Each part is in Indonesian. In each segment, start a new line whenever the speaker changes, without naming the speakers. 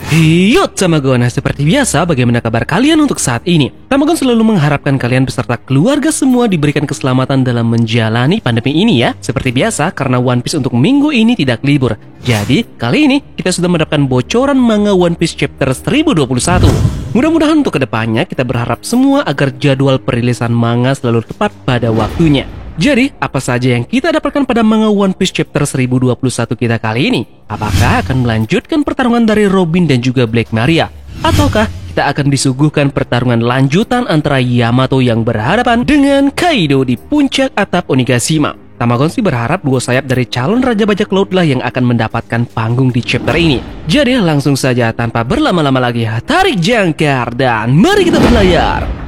Yo Tamagon, seperti biasa bagaimana kabar kalian untuk saat ini? Tamagon selalu mengharapkan kalian beserta keluarga semua diberikan keselamatan dalam menjalani pandemi ini ya. Seperti biasa karena One Piece untuk minggu ini tidak libur. Jadi kali ini kita sudah mendapatkan bocoran manga One Piece chapter 1021. Mudah-mudahan untuk kedepannya kita berharap semua agar jadwal perilisan manga selalu tepat pada waktunya. Jadi, apa saja yang kita dapatkan pada manga One Piece chapter 1021 kita kali ini? Apakah akan melanjutkan pertarungan dari Robin dan juga Black Maria? Ataukah kita akan disuguhkan pertarungan lanjutan antara Yamato yang berhadapan dengan Kaido di puncak atap Onigashima? Tamagon sih berharap dua sayap dari calon Raja Bajak Laut lah yang akan mendapatkan panggung di chapter ini. Jadi, langsung saja tanpa berlama-lama lagi, tarik jangkar dan mari kita berlayar!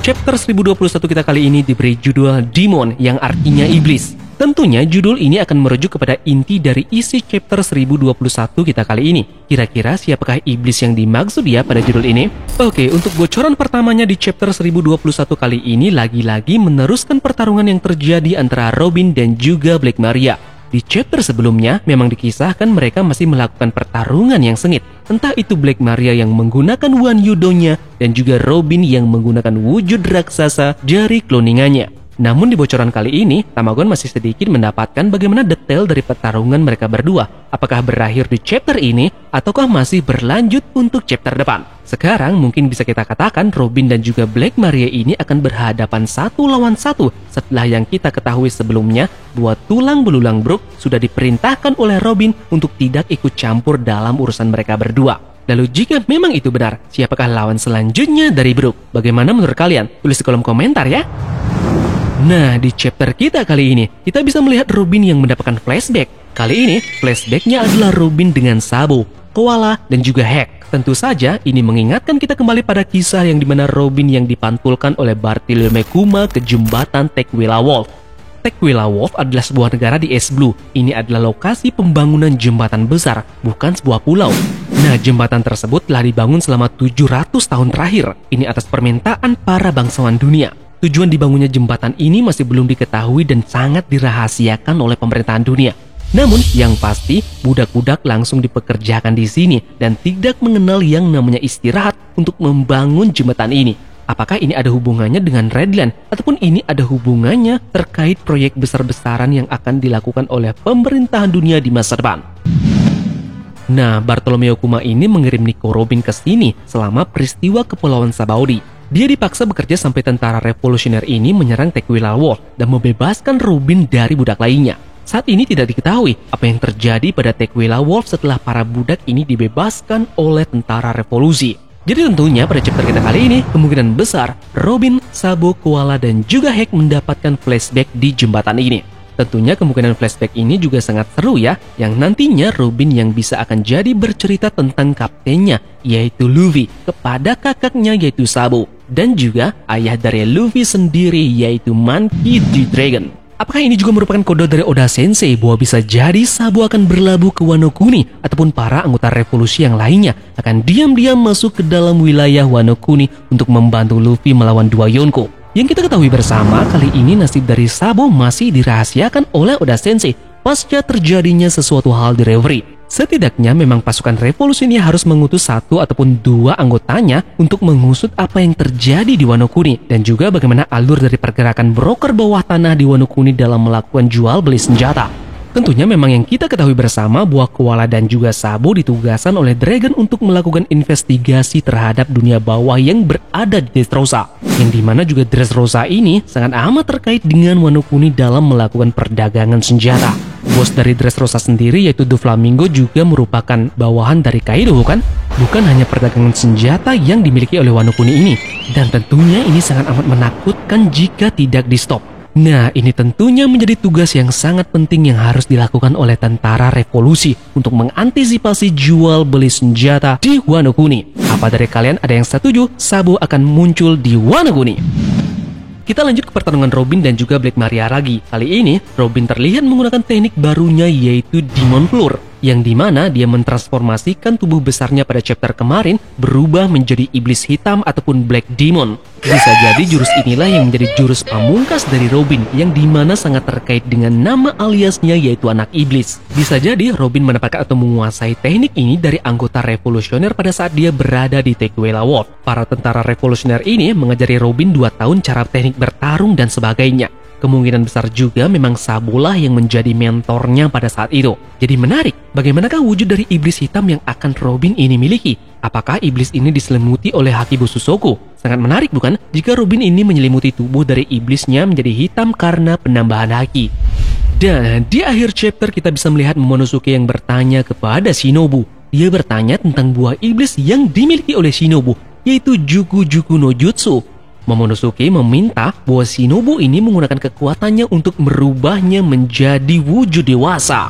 Chapter 1021 kita kali ini diberi judul Demon yang artinya iblis. Tentunya judul ini akan merujuk kepada inti dari isi chapter 1021 kita kali ini. Kira-kira siapakah iblis yang dimaksud ya pada judul ini? Oke, untuk bocoran pertamanya di chapter 1021 kali ini lagi-lagi meneruskan pertarungan yang terjadi antara Robin dan juga Black Maria. Di chapter sebelumnya memang dikisahkan mereka masih melakukan pertarungan yang sengit. Entah itu Black Maria yang menggunakan Wan Yudonya dan juga Robin yang menggunakan wujud raksasa dari kloningannya. Namun di bocoran kali ini, Tamagon masih sedikit mendapatkan bagaimana detail dari pertarungan mereka berdua. Apakah berakhir di chapter ini ataukah masih berlanjut untuk chapter depan? Sekarang mungkin bisa kita katakan Robin dan juga Black Maria ini akan berhadapan satu lawan satu setelah yang kita ketahui sebelumnya bahwa tulang belulang Brook sudah diperintahkan oleh Robin untuk tidak ikut campur dalam urusan mereka berdua. Lalu jika memang itu benar, siapakah lawan selanjutnya dari Brook? Bagaimana menurut kalian? Tulis di kolom komentar ya! Nah, di chapter kita kali ini, kita bisa melihat Robin yang mendapatkan flashback. Kali ini, flashbacknya adalah Robin dengan Sabo, Koala, dan juga Hek. Tentu saja, ini mengingatkan kita kembali pada kisah yang dimana Robin yang dipantulkan oleh Bartholomew Kuma ke jembatan Tequila Wolf. Tequila Wolf adalah sebuah negara di Es Blue. Ini adalah lokasi pembangunan jembatan besar, bukan sebuah pulau. Nah, jembatan tersebut telah dibangun selama 700 tahun terakhir. Ini atas permintaan para bangsawan dunia. Tujuan dibangunnya jembatan ini masih belum diketahui dan sangat dirahasiakan oleh pemerintahan dunia. Namun, yang pasti, budak-budak langsung dipekerjakan di sini dan tidak mengenal yang namanya istirahat untuk membangun jembatan ini. Apakah ini ada hubungannya dengan Redland? Ataupun ini ada hubungannya terkait proyek besar-besaran yang akan dilakukan oleh pemerintahan dunia di masa depan? Nah, Bartholomew Kuma ini mengirim Nico Robin ke sini selama peristiwa Kepulauan Sabaody. Dia dipaksa bekerja sampai tentara revolusioner ini menyerang Tequila Wolf dan membebaskan Robin dari budak lainnya. Saat ini tidak diketahui apa yang terjadi pada Tequila Wolf setelah para budak ini dibebaskan oleh tentara revolusi. Jadi tentunya pada chapter kita kali ini, kemungkinan besar Robin, Sabo, Koala, dan juga Hek mendapatkan flashback di jembatan ini. Tentunya kemungkinan flashback ini juga sangat seru ya, yang nantinya Robin yang bisa akan jadi bercerita tentang kaptennya, yaitu Luffy, kepada kakaknya yaitu Sabo, dan juga ayah dari Luffy sendiri yaitu Monkey D. Dragon. Apakah ini juga merupakan kode dari Oda Sensei bahwa bisa jadi Sabo akan berlabuh ke Wano Kuni ataupun para anggota revolusi yang lainnya akan diam-diam masuk ke dalam wilayah Wano Kuni untuk membantu Luffy melawan dua Yonko? Yang kita ketahui bersama, kali ini nasib dari Sabo masih dirahasiakan oleh Oda Sensei pasca terjadinya sesuatu hal di Reverie. Setidaknya memang pasukan revolusi ini harus mengutus satu ataupun dua anggotanya untuk mengusut apa yang terjadi di Wano Kuni dan juga bagaimana alur dari pergerakan broker bawah tanah di Wano Kuni dalam melakukan jual beli senjata. Tentunya memang yang kita ketahui bersama bahwa Koala dan juga Sabo ditugaskan oleh Dragon untuk melakukan investigasi terhadap dunia bawah yang berada di Dressrosa. Yang dimana juga Dressrosa ini sangat amat terkait dengan Wano Kuni dalam melakukan perdagangan senjata. Bos dari Dressrosa sendiri yaitu Doflamingo juga merupakan bawahan dari Kaido kan? Bukan hanya perdagangan senjata yang dimiliki oleh Wano Kuni ini. Dan tentunya ini sangat amat menakutkan jika tidak di stop. Nah, ini tentunya menjadi tugas yang sangat penting yang harus dilakukan oleh tentara revolusi untuk mengantisipasi jual beli senjata di Wano Kuni. Apa dari kalian ada yang setuju Sabo akan muncul di Wano Kuni? Kita lanjut ke pertarungan Robin dan juga Black Maria lagi. Kali ini, Robin terlihat menggunakan teknik barunya yaitu Demon Floor. yang dimana dia mentransformasikan tubuh besarnya pada chapter kemarin berubah menjadi iblis hitam ataupun Black Demon. Bisa jadi jurus inilah yang menjadi jurus pamungkas dari Robin, yang dimana sangat terkait dengan nama aliasnya yaitu anak iblis. Bisa jadi Robin mendapatkan atau menguasai teknik ini dari anggota revolusioner pada saat dia berada di Tequila World. Para tentara revolusioner ini mengajari Robin 2 tahun cara teknik bertarung dan sebagainya. Kemungkinan besar juga memang Sabolah yang menjadi mentornya pada saat itu. Jadi menarik, bagaimanakah wujud dari iblis hitam yang akan Robin ini miliki? Apakah iblis ini diselimuti oleh Haki Bususoku? Sangat menarik bukan? Jika Robin ini menyelimuti tubuh dari iblisnya menjadi hitam karena penambahan Haki. Dan di akhir chapter kita bisa melihat Momonosuke yang bertanya kepada Shinobu. Dia bertanya tentang buah iblis yang dimiliki oleh Shinobu, yaitu Juku-Juku no Jutsu. Momonosuke meminta bahwa Shinobu ini menggunakan kekuatannya untuk merubahnya menjadi wujud dewasa.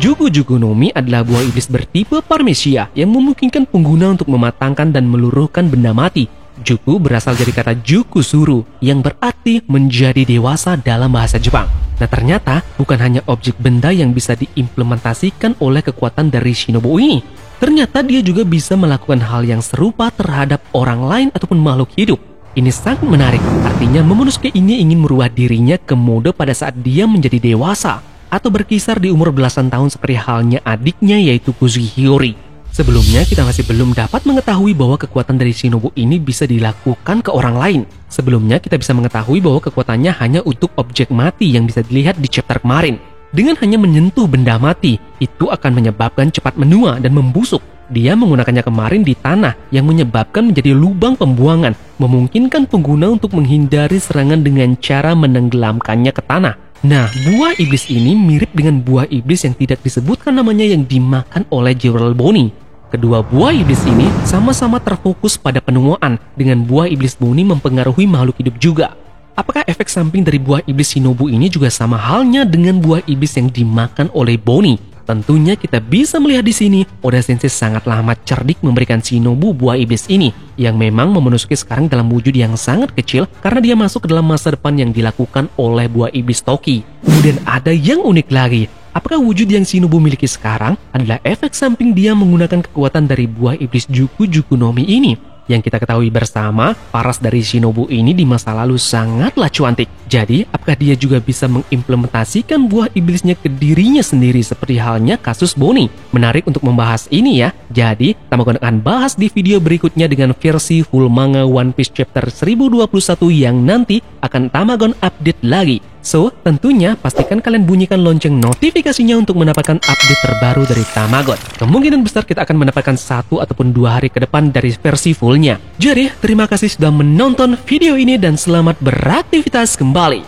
Juku-Juku no Mi adalah buah iblis bertipe Parmesia yang memungkinkan pengguna untuk mematangkan dan meluruhkan benda mati. Juku berasal dari kata Jukusuru yang berarti menjadi dewasa dalam bahasa Jepang. Nah ternyata bukan hanya objek benda yang bisa diimplementasikan oleh kekuatan dari Shinobu ini. Ternyata dia juga bisa melakukan hal yang serupa terhadap orang lain ataupun makhluk hidup. Ini sangat menarik, artinya Momonosuke ini ingin merubah dirinya ke mode pada saat dia menjadi dewasa atau berkisar di umur belasan tahun seperti halnya adiknya yaitu Kuzuki Hiyori. Sebelumnya kita masih belum dapat mengetahui bahwa kekuatan dari Shinobu ini bisa dilakukan ke orang lain. Sebelumnya kita bisa mengetahui bahwa kekuatannya hanya untuk objek mati yang bisa dilihat di chapter kemarin. Dengan hanya menyentuh benda mati, itu akan menyebabkan cepat menua dan membusuk. Dia menggunakannya kemarin di tanah yang menyebabkan menjadi lubang pembuangan, memungkinkan pengguna untuk menghindari serangan dengan cara menenggelamkannya ke tanah. Nah, buah iblis ini mirip dengan buah iblis yang tidak disebutkan namanya yang dimakan oleh General Boni. Kedua buah iblis ini sama-sama terfokus pada penuaan, dengan buah iblis Boni mempengaruhi makhluk hidup juga. Apakah efek samping dari buah iblis Shinobu ini juga sama halnya dengan buah iblis yang dimakan oleh Boni? Tentunya kita bisa melihat di sini, Oda Sensei sangatlah amat cerdik memberikan Shinobu buah iblis ini, yang memang Momonosuke sekarang dalam wujud yang sangat kecil karena dia masuk ke dalam masa depan yang dilakukan oleh buah iblis Toki. Kemudian ada yang unik lagi, apakah wujud yang Shinobu miliki sekarang adalah efek samping dia menggunakan kekuatan dari buah iblis Juku-Juku no Mi ini? Yang kita ketahui bersama, paras dari Shinobu ini di masa lalu sangatlah cuantik. Jadi, apakah dia juga bisa mengimplementasikan buah iblisnya ke dirinya sendiri seperti halnya kasus Boni? Menarik untuk membahas ini ya. Jadi, Tamagon akan bahas di video berikutnya dengan versi full manga One Piece chapter 1021 yang nanti akan Tamagon update lagi. So, tentunya pastikan kalian bunyikan lonceng notifikasinya untuk mendapatkan update terbaru dari Tamagon. Kemungkinan besar kita akan mendapatkan 1 ataupun 2 hari ke depan dari versi fullnya. Jadi, terima kasih sudah menonton video ini dan selamat beraktivitas kembali.